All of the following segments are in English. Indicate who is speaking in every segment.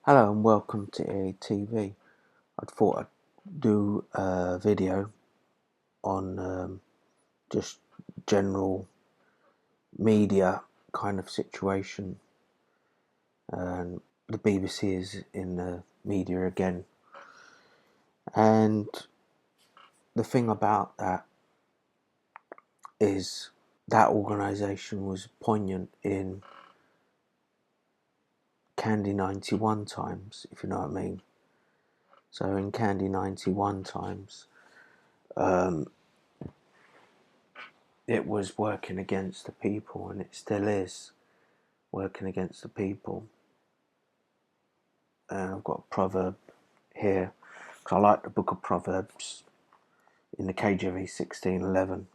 Speaker 1: Hello and welcome to EATV. I thought I'd do a video on just general media kind of situation, and the BBC is in the media again. And the thing about that is that organisation was poignant in Candy 91 times, if you know what I mean. So in Candy 91 times, it was working against the people, and it still is working against the people. And I've got a proverb here, because I like the book of Proverbs in the KJV 16:11.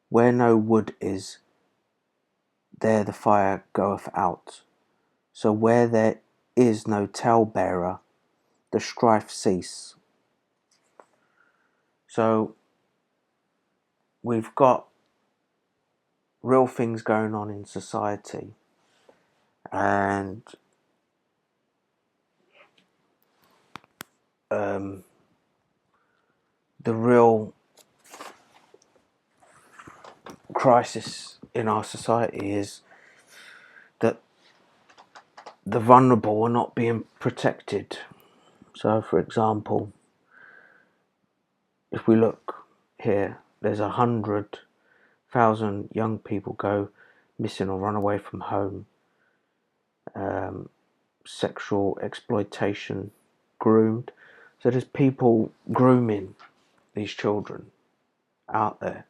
Speaker 1: Where no wood is, there the fire goeth out. So where there is no talebearer, the strife cease. So we've got real things going on in society, and the real crisis in our society is that the vulnerable are not being protected. So, for example, if we look here, there's 100,000 young people go missing or run away from home. Sexual exploitation, groomed. So there's people grooming these children out there.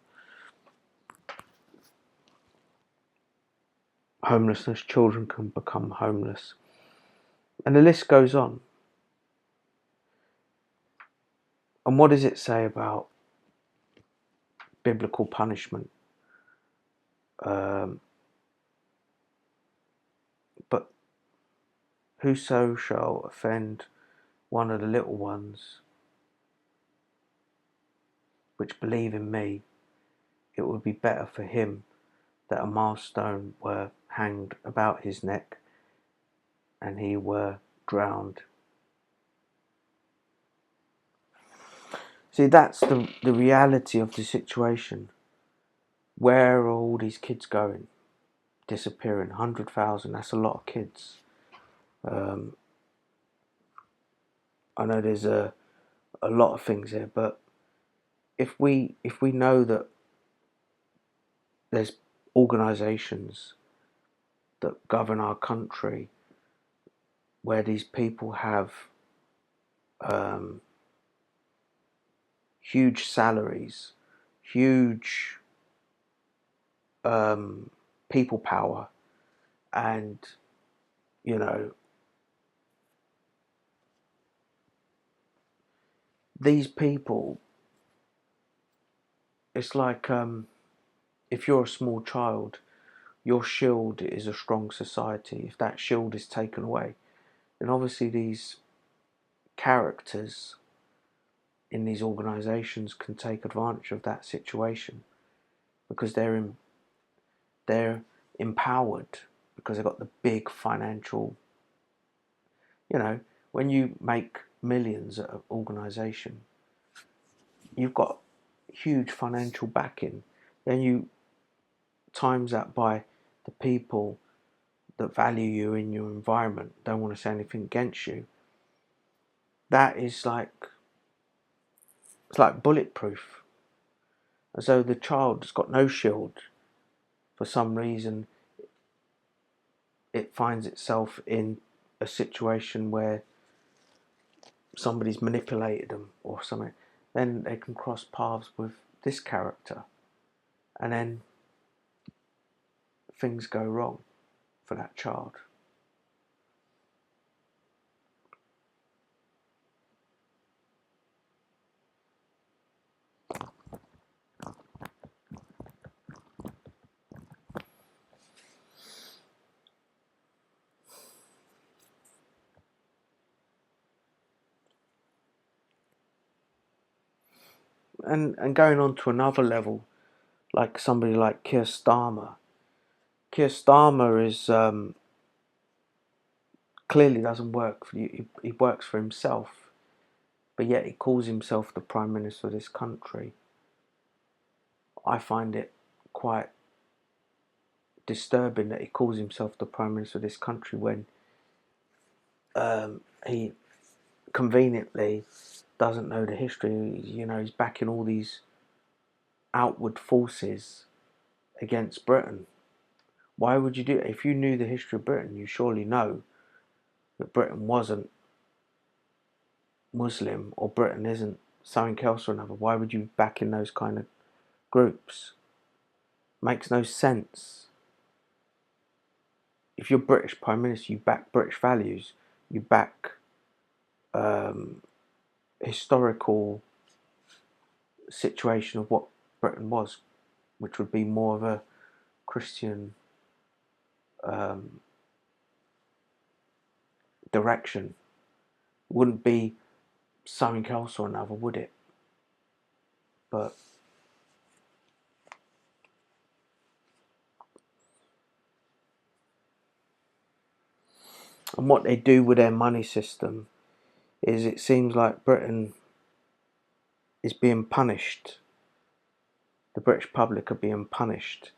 Speaker 1: Homelessness, children can become homeless. And the list goes on. And what does it say about biblical punishment? But whoso shall offend one of the little ones which believe in me, it would be better for him that a millstone were hanged about his neck and he were drowned. See, that's the reality of the situation. Where are all these kids going? Disappearing. 100,000, that's a lot of kids. I know there's a lot of things here, but if we know that there's organisations that govern our country where these people have huge salaries, huge people power, and these people, it's like if you're a small child, your shield is a strong society. If that shield is taken away, then obviously these characters in these organisations can take advantage of that situation because they're empowered, because they've got the big financial. When you make millions at an organisation, you've got huge financial backing. Then you times that by the people that value you in your environment, don't want to say anything against you. That is it's like bulletproof. As though the child has got no shield, for some reason it finds itself in a situation where somebody's manipulated them or something, then they can cross paths with this character, and then things go wrong for that child. And going on to another level, like somebody like Keir Starmer. Keir Starmer is clearly doesn't work for you. He works for himself, but yet he calls himself the Prime Minister of this country. I find it quite disturbing that he calls himself the Prime Minister of this country when he conveniently doesn't know the history. He's backing all these outward forces against Britain. Why would you do it? If you knew the history of Britain, you surely know that Britain wasn't Muslim, or Britain isn't something else or another. Why would you back in those kind of groups? Makes no sense. If you're British Prime Minister, you back British values. You back historical situation of what Britain was, which would be more of a Christian direction. It wouldn't be something else or another, would it? But and what they do with their money system is, it seems like Britain is being punished. The British public are being punished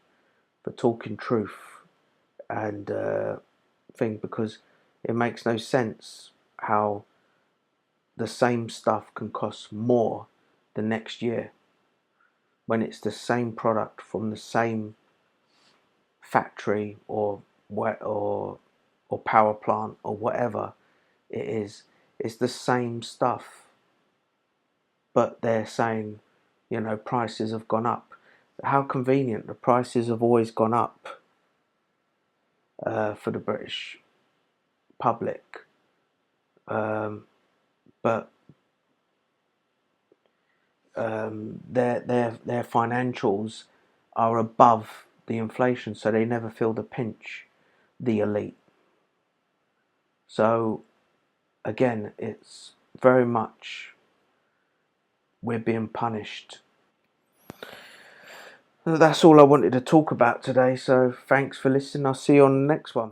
Speaker 1: for talking truth and thing, because it makes no sense how the same stuff can cost more the next year when it's the same product from the same factory or power plant or whatever it is. It's the same stuff, but they're saying, prices have gone up. How convenient. The prices have always gone up for the British public, but their financials are above the inflation, so they never feel the pinch, the elite. So again, it's very much we're being punished. That's all I wanted to talk about today, so thanks for listening. I'll see you on the next one.